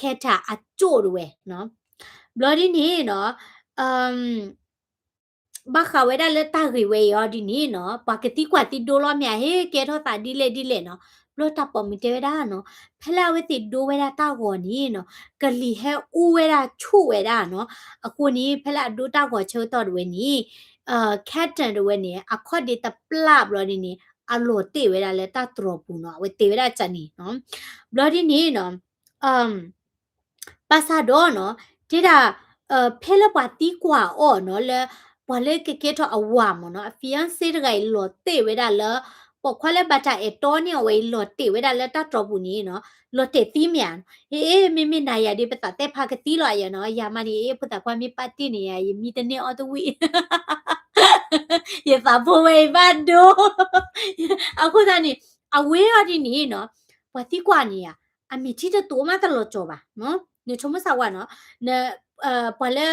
ခဲတာအချို့တွေဝဲနော်ဘလောဒီနီနော်ဘာခဝဲဒါလက်တာရီဝဲရောဒီနီနော်ပါကတိကွာတိဒိုလောမြဟေကဲထောတာဒီလေနော်ဘလို့တပ်ပေါ်မီတဲဒါနော်ဖလာဝဲတိဒိုဝဲဒါတာကောနီနော်ကလီဟဲဦးဝဲဒါချုဝဲဒါနော်အခုနီဖလာဒိုတာကောချိုတော်ဝဲနီခက်တန်ဝဲနီအခေါ်ဒီတပလဘလို့ဒီနီအလိုတေဝဲဒါလက်တာထရပူနော်ဝဲတေဝဲဒါချနီနော်ဘလို့ဒီနီနော်ပါစာတော့နော်တိဒါဖဲလပွားတီကွာအော်နော်လေဘာလဲကေထောအဝါမနော်အဖီယန်စေတကယ်လော်တေဝဲဒါလောပေါ်ခွာလဲဘတာအတော်နေဝဲလော်တေဝဲဒါလက်တတော်ဘူးနီနော်လော်တေတီးမြန်အေးမိနာရဒီပတတဲ့ဖာကတီးလော်ရနော်ယာမနီပတကွာမိပတ်တိနေရမိတနေအော်တဝီရပါဖို့ဝဲဘာဒိုအခုတနီအဝဲရဒီနီနော်ဘာတီကွာနီယာအမီတီတိုမတလောချောပါနော်ညချုံမဆာဝါနော်ပလဲ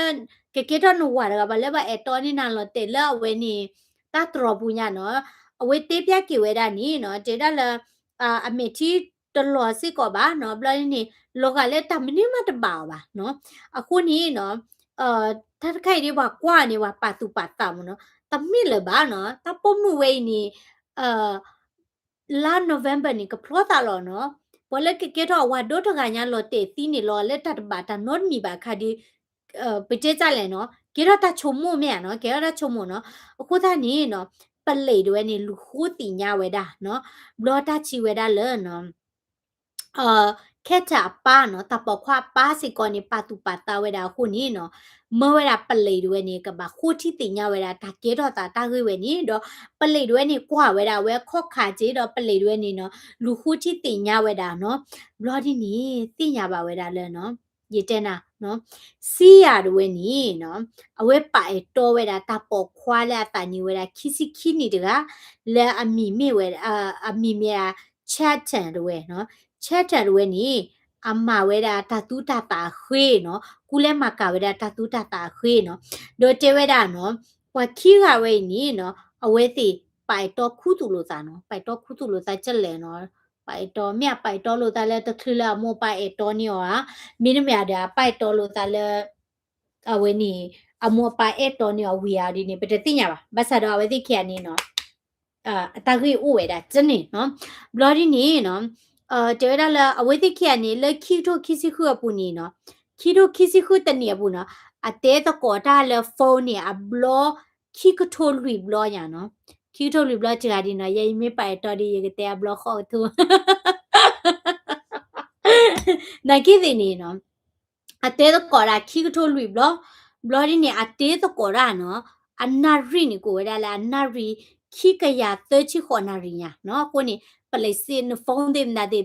ကေတော့နဝါရကဘလဲဘာအတော်နီနာလောတေလောဝဲနီတာတော်ဘူးညာနော်အဝဲတေးပြကေဝဲတာနီနော်တေဒါလအမီတီတလောစီကောပါနော်ဘလနီလောကလဲတမနီမတပါပါနော်အခုနီနော်ထက်ခိုင်ဒီဘာကွာနေဝပါတူပါတာမနော်တမီလေပါနော်တပုံမဝဲနီလာနိုဗ ెంబర్ နီကဖလောတာလောနော်ဘလကေတော့ဝါဒိုတကညာလောတေတီနီလောလက်တတ်ပါတာနော့မီပါခါဒီပတေကြလဲနော်ကေတော့တချုံမို့မြနော်ကေတော့ချုံမို့နော်အခုသားနေနော်ပလေတွေနေလူခိုးတီညာဝဲတာနော်ဘလောတာချီဝဲတာလဲနော်ခဲတာပါနော်တပခွာပါစီကောနေပါတူပါတာဝဲတာခုနီနော်မဝဲတာပလေတွေနေကပါခိုးတီတီညာဝဲတာဒါကေတော့တာခွေဝဲနေတော့ပလေတွေနေကွာဝဲတာဝဲခော့ခါကြီးတော့ပလေတွေနေနော်လူခိုးတီတီညာဝဲတာနော်ဘလောဒီနီတီညာပါဝဲတာလဲနော်ရေတဲနာနော်စီရတွေနီနော်အဝဲပါတော်ဝဲတာတပေါ်ခွာလာတာညီဝဲတာခီစီခီနီတကလဲအမီမေဝဲအမီမြာချက်တန်တွေနော်ချက်တန်တွေနီအမဝဲတာတတူတာတာခွေနော်ကူလဲမကဝဲတာတတူတာတာခွေနော်ဒိုတဲဝဲတာနော်ဝခီကဝဲနီနော်အဝဲစီပိုက်တော့ခုတူလို့သာနော်ပိုက်တော့ခုတူလို့သာချက်လဲနော်ပိုက်တော့မြပိုက်တော့လို့သာလဲတခလမောပိုက်တော့နီဟာမင်းမြတာပိုက်တော့လို့သာလဲအဝဲနီအမောပိုက်တော့နီဝီယာဒီနေပတတိညာပါဘတ်ဆာတော့အဝဲစီခရနီနော်အတကြီးဥဝဲတာကျနေနော်ဘလော်ဒီနေနော်တဲရလာအဝဲတိခရနေလခီတိုခီစီခုအပူနေနော်ခီတိုခီစီခုတနေဘူးနော်အတဲတကောတာလဖုန်းနေအဘလောခီကထိုလူဘလောညာနော်ခီထိုလူဘလောချာဒီနော်ယေမေပိုက်တော်ဒီရေတဲဘလောခေါ်သူနာကိဒီနေနော်အတဲတကောတာခီကထိုလူဘလောဒီနေအတဲတကောတာနော်အနာရီနေကိုရလာအနာရီခိကရတချီခေါ်နာရီညာနော်ကိုနေပလေစင်ဖုန်းတင်နာဒီ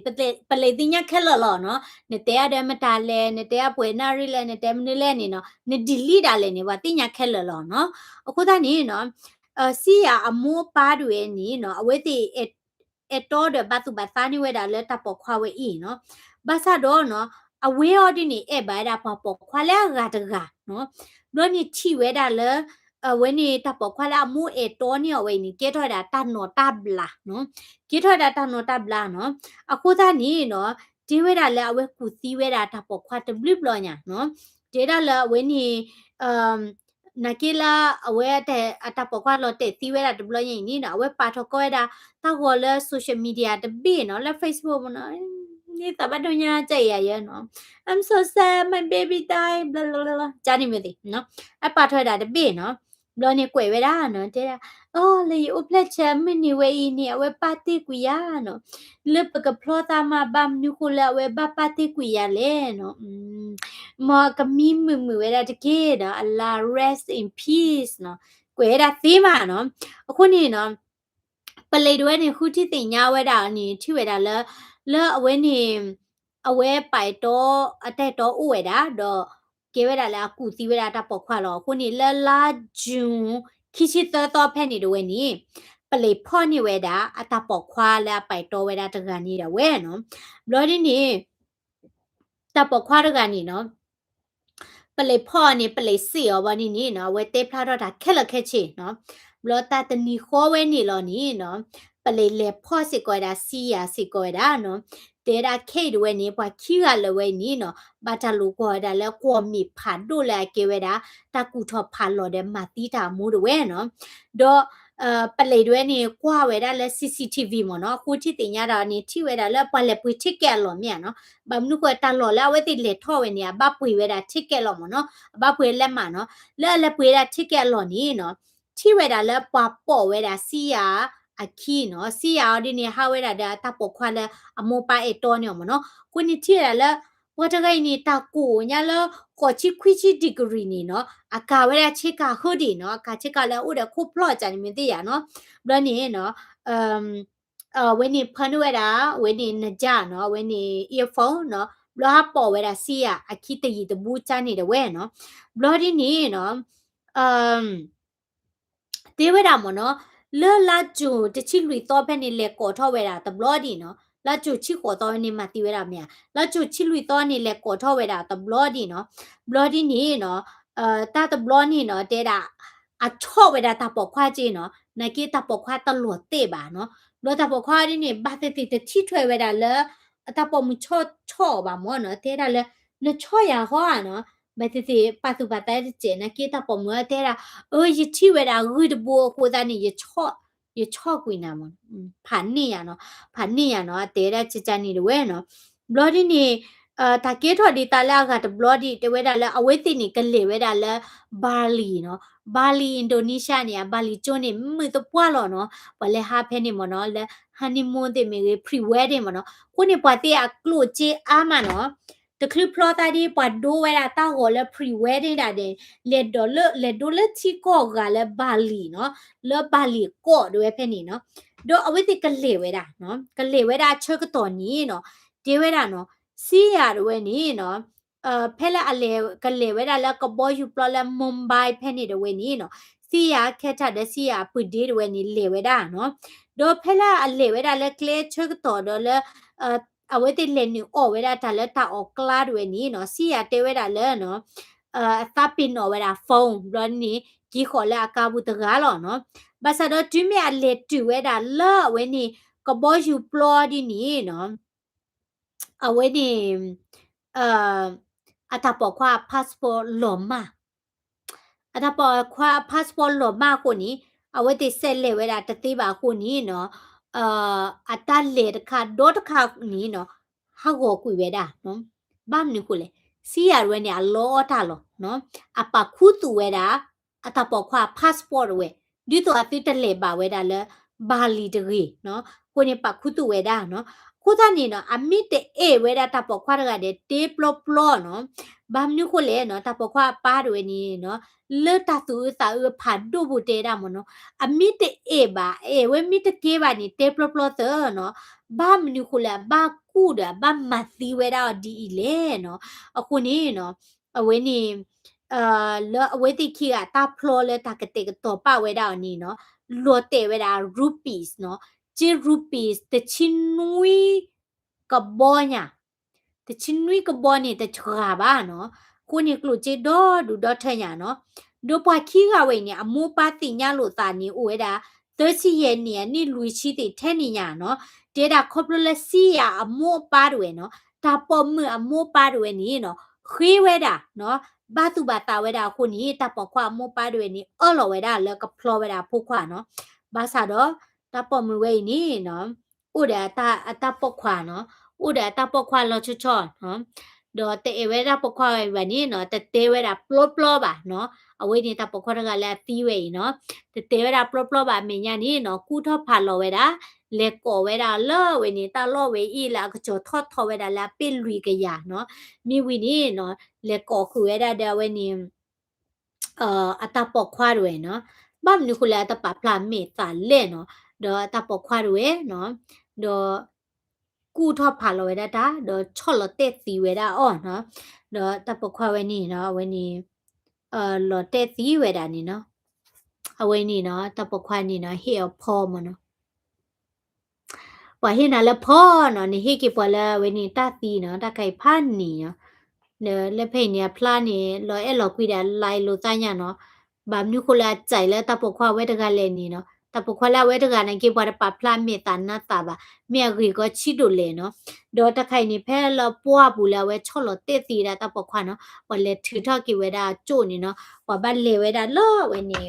ပလေတင်ညာခဲလောနော်နေတဲ့ရမတာလဲနေတဲ့ပွဲနာရီလဲနေတဲ့မနလဲနေနော်နေဒီလီတာလဲနေပါတင်ညာခဲလောနော်အခုသားနေနော်စီရအမောပါတွေနေနော်အဝဲတိအတော်တဲ့ဘတ်သူဘတ်သားနေဝဲတာလဲတပ်ပေါ်ခွာဝဲဤနော်ဘာသာတော့နော်အဝဲအော်ဒီနေအဲ့ဘာတာပေါ်ခွာလဲဂါတကနော်လို့နေချီဝဲတာလဲဝဲနေတာပေါ်ခွာလာမှုတော်နေဝဲနေကေထော်တာတနော်တဘလာနော်ကေထော်တာတနော်တဘလာနော်အခုသားနေနော်ဒီဝဲတာလဲအဝဲကူစီဝဲတာတပေါ်ခွာတဘလဘလညာနော်ဒေတာလဲဝဲနေနာကီလာအဝဲတဲ့အတပေါ်ခွာလို့တဲ့စီဝဲတာတဘလညာနေနော်အဝဲပါထော်ကွဲတာတောက်ကောလဲ social media တပိနော်လဲ Facebook နော်นี่แต่ว่าดูเนี่ยใจเยอะเนาะ I'm so sad my baby died blah blah blah จานี่ไม่ดีเนาะไอ้ปาถอยดาเดบีเนาะ บลอเนี่ยกวยเวดาเนาะเจดาเลยอุเพลชมินิเวอีเนี่ยเวปาติกุยาเนาะเลปกะพลอตามาบัมนิคุละเวบาปาติกุยาเลเนาะมอกะมีมือเวดาตะเกเนาะ Allah rest in peace เนาะกวยดาตีมาเนาะအခုนี่เนาะปะเลยด้วยนี่คู่ที่ติญาเวดานี่ที่เวดาเลอเวนี่အဝဲပိုက်တော့အတက်တော့ဥဝဲတာတော့ကေဝဲတာလဲအကူတီဝဲတာတပေါခွာလောခုနေလလာဂျွန်ခိချိတတော့ဖဲနေတော့ဝဲနီပလေဖော့နေဝဲတာအတပေါခွာလဲပိုက်တော့ဝဲတာတကန်နေတော့ဝဲနော်ဘလို့ဒီနေတပေါခွာတကန်နေနော်ပလေဖော့နေပလေစီရောဘာနေနော်ဝဲတေဖလာတော့တာခက်လခက်ချေနော်ဘလို့တာတနီခေါ်ဝဲနေလောနီနော်ပလေလေဖော့စစ်ကွာတာစီယာစစ်ကွာတာနော်တေရာခေဒဝဲနေပွားခီရလဝဲနီနော်ဘာတလူကွာတာလဲကောမီဖာဒိုလဲကေဝဲတာတကူထောဖာလော်တဲ့မတီတာမူဒဝဲနော်တော့ပလေတွဲနေကွာဝဲတာလဲ CCTV မနော်ကိုတိတင်ရတာနေထိဝဲတာလဲပလက်ပွေထိကဲလော်မြန်နော်ဘာမနုကွာတလော်လဲဝဲတိလေထော့ဝဲနေဘပွေဝဲတာထိကဲလော်မနော်ဘပွေလက်မနော်လဲပွေတာထိကဲလော်နီနော်ထိဝဲတာလဲပွားပေါ်ဝဲတာစီယာအခီနော်စီယာဒီနေဟာဝဲတာတပေါခွာလဲအမောပါအတော်နေမနော်ကိုနိထိရလဲဝတ်တကိုင်းနေတာကိုညာလဲခေါ်ချီခွီချီဒီဂရီနေနော်အကာဝဲတာချစ်ကဟုတ်ဒီနော်အကာချစ်ကလဲဥဒခုပလော့ချန်မင်းတရနော်ဘလနေနော်ဝဲနေဖန်ဝဲတာဝဲနေနကြနော်ဝဲနေ earphone နော်ဘလာပေါ်ဝဲတာစီယာအခီတရီတဘူးချနေတယ်ဝဲနော်ဘလဒီနေနော်တေဝဲတာမနော်လဲလာကျူတချိလူတော့ဖက်နေလေကောထောဝဲတာတဘလဒီနော်လာကျူချိကောတော့နေမတီဝဲတာမြလာကျူချိလူတော့နေလေကောထောဝဲတာတဘလဒီနော်ဘလဒီနေနော်တာတဘလနေနော်တဲတာအချော့ဝဲတာတပေါခွာကြီးနော်နကေတပေါခွာတလော်တေပါနော်လောတပေါခွာဒီနေဘာတေတေတိထွဲဝဲတာလဲအတပေါမချော့ချော့ပါမောနော်တဲတာလဲနချော့ရဟောနော်ဘယ်တေပတ်သူပတ်တဲ့ကျနကေတပေါမတဲတာရချိဝဲတာရဒဘောကိုသားနေရချော့ကွေနာမဖန်နေရနော်ဖန်နေရနော်တဲတဲ့ချချနေဝဲနော်ဘလော်ဒီနေတာကေထော်ဒီတလာကတဘလော်ဒီတဝဲတာလဲအဝဲသိနေကလေဝဲတာလဲဘာလီနော်ဘာလီအင်ဒိုနီးရှားနေဘာလီကျွန်းနေမတော့ပွားလောနော်ဘလဲဟာဖဲနေမနော်လဲဟန်နီမွန်းတဲ့မေပရီဝဲတယ်မနော်ကိုနေပွားတဲ့ကလို့ချေအာမနော်တခလပလောတာဒီပတ်ဒိုဝဲတာတာကိုလဲ pre wedding တာတဲ့လက်ဒိုလချီကိုကလဲဘာလီနော်လဲဘာလီကိုဒွဲဖဲနေနော်ဒိုအဝိတိကလေဝဲတာနော်ကလေဝဲတာချက်ကတော်နီနော်ဒီဝဲတာနော်စီရဒွဲနီနော်ဖဲလာအလေကလေဝဲတာလဲကဘောယူပလလဲမွန်ဘိုင်ဖဲနေဒွဲနီနော်စီရခဲထတဲ့စီရပူဒီဒွဲနီလေဝဲတာနော်ဒိုဖဲလာအလေဝဲတာလဲကလေချက်ကတော်တော့လဲအဝဲတိလေနူအော်ဝဲတာတာလဲတာအော်ကလာတွေနီနော်စီရတဲဝဲတာလဲနော်သပင်နော်ဝဲတာဖုန်းဘလနီကြီးခေါ်လဲအကာဘူးတကားလောနော်ဘာသာတော့တွမြအလေတူဝဲတာလဲဝဲနီကဘောယူပလော်ဒီနီနော်အဝဲနီအတပေါ်ခွာ passport လော်မာအတပေါ်ခွာ passport လော်မာကိုနီအဝဲတိဆက်လေဝဲတာတတိပါကိုနီနော်အတလေတခါဒေါ်တခါနီနော်ဟာကိုကွေဝဲတာနော်ဘာမနခုလေစီရဝဲနေအလောတာလောနော်အပခုတူဝဲတာအတပေါ်ခွာ passport ဝဲဒီတော့အတိတလေပါဝဲတာလဲဘာလီတကြီးနော်ကိုနေပခုတူဝဲတာနော်ခုသားနေနော်အမစ်တဲ့အေဝဲတာတပေါ်ခွာရတဲ့တေပလော့ပလော့နော်ဘာမနခုလေနော်တပေါ်ခွာပါရဝဲနေနော်လေတသူသာဖတ်ဒိုဘူတေတာမနော်အမစ်တဲ့အေပါအေဝဲမစ်တကေပါနေတေပလော့ပလော့သောနော်ဘာမနခုလေဘာကူဒါဘာမသီဝဲတာဒီလေနော်အခုနေနော်အဝဲနေလောအဝဲတိခိကတာဖလောလဲတာကတဲ့တော့ပဝဲတာနီနော်လောတေဝဲတာ rupees နော်ဂျီ rupees တချင်းနွီကဘောညာတချင်းနွီကဘောနေတချရာပါနော်ကိုနေကလို့ဂျေဒေါ်ဒူဒေါ်ထညာနော်ဒိုပွားခိကဝဲနေအမိုးပါတိညာလို့တာနေဝဲတာသစီရဲ့နေနိလူချီတဲ့ထဲနေညာနော်ဒေတာခေါပလလစီယာအမိုးပါတွေနော်ဒါပေါ်မအမိုးပါတွေနေနော်ခေးဝဲတာနော်ဘာသူဘာတာဝဲတာခုနီတပေါ်ခွာမိုးပါတွေနေအော်လော်ဝဲတာလကဖလောဝဲတာဖို့ခွာနော်ဘာသာတော့တပေါ်မဝဲနေနော်ဥဒါတာအတပေါ်ခွာနော်ဥဒါတပေါ်ခွာလောချောနော် do te ewera pokwa bani no te wera plop plop ba no awe ni ta pokwa ga la ti we no te wera plop plop ba me nya ni no ku tho pha lo wera le ko wera lo we ni ta lo we i la ko cho tho tho wera la pin lui ga ya no mi wi ni no le ko khu wera da we ni ata pokwa we no bam ni kula ta pa pla me ta le no do ata pokwa we no doกูทอพาลอยดาดาดอชอลเตตีเวดาอ้อเนาะดอตะปควาเวนี่เนาะเวนี่ลอเตตีเวดานี่เนาะเอาเวนี่เนาะตะปควานี่เนาะเฮียพอมเนาะว่าเฮนาละพอเนาะนี่เฮกิปวาละเวนี่ตาตีเนาะตะไก่พันนี่เนาะเนเลเพเนี่ยพลานี่ลอลอกุยดาไลโลตาญาเนาะบามนิโคลาใจแล้วตะปควาเวดกาเลนี่เนาะตะปควาละเวดกานะกิปวาปะพลาเมตานาตาบะเมียกีก็ชิโดเลเนาะดอตะไคนี่แพ้ละปัวบูละเวชอลเตตีดาตะปควาเนาะว่าเลถือทอกิเวดาโจนี่เนาะว่าบัดเลเวดาลอเวนี่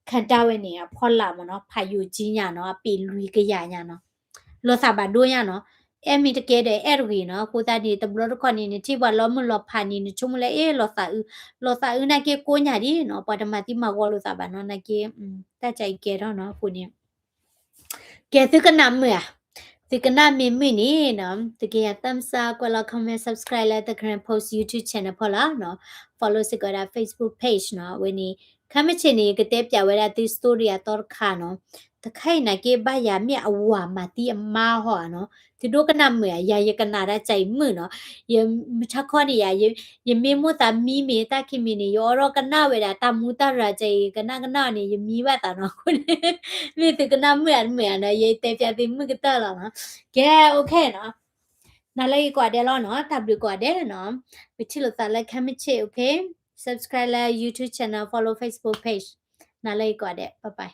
คันตาเวนี่พอละมเนาะพายุจิญาเนาะปีลุยกะยาญาเนาะลอซาบาโดญาเนาะมีตะเกเดเอรกีเนาะกูตาดีตะบลอคอนี่นี่ที่ว่าล้อมลอพานี่นี่ชุมเลลอซาอืนาเกโกญาดิเนาะปะตมาติมากอลอซาบาเนาะนาเกตาใจเกเนาะกูนี่เกซึกะนำเมื่อซึกะนำมินี่เนาะตะเกยตัมซากว่าเราคอมเมนต์ subscribe และตะ current post YouTube channel พอละเนาะ follow สิกะดา Facebook page เนาะวันนี้คำเชนี่ก็เตปอย่าเวลาติ story อะตอร์คาเนาะตะไคนะเกบายามีอวามาติมาหอเนาะติโดกะนำเมื่อยายกะนาดาใจมือเนาะยมชักข้อนี่ยมีมุตามีเมตาคิมินี่ยอรอกะนาเวลาตามุตาราใจกะนากะนานี่ยมีว่าตาเนาะคุณมีติกะนาเมื่อเนาะยเตปอย่าติมือกะตาละเนาะแกโอเคเนาะนาเลยกว่าเดลเนาะตับดูกว่าเดเนาะวิธีละตาละคำเชโอเค subscribe la YouTube channel follow Facebook page นาเลยกว่าเดบ๊ายบาย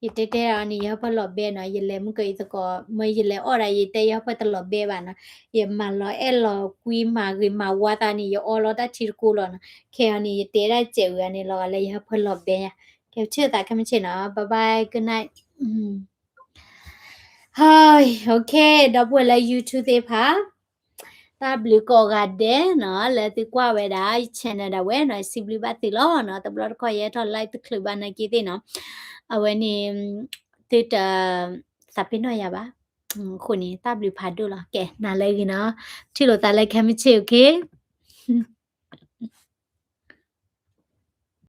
ยเตเตรานี่ยะพะลอเบเนาะยเลมกะอิตกอมยเลออรายเตยะพะตลอเบบานะยมาลอเอลอกุยมากึมาวาตานี่ยออลอตาชิรกูลอนะเคอันนี่เตระเจวอันนี่ลอเลยะพะลอเบยะเคเชื่อตาคำเชเนาะบ๊ายบาย good night เฮ้ยโอเคดอกบัวละ YouTube เตพาตาบลูกอกัดเดเนาะแล้วติกว่าเวดา channel ดาเวเนาะซิบลิบัติลอเนาะตบลอดคอยทอไลต์คลิปบานะกีเตเนาะเอาไว้นี่ติดสับปินหน่อยบะคนนี้ตาบลูพาดูล่ะแกน่าเลยเนาะที่เราตาเลยแค่ไม่เชื่อโอเค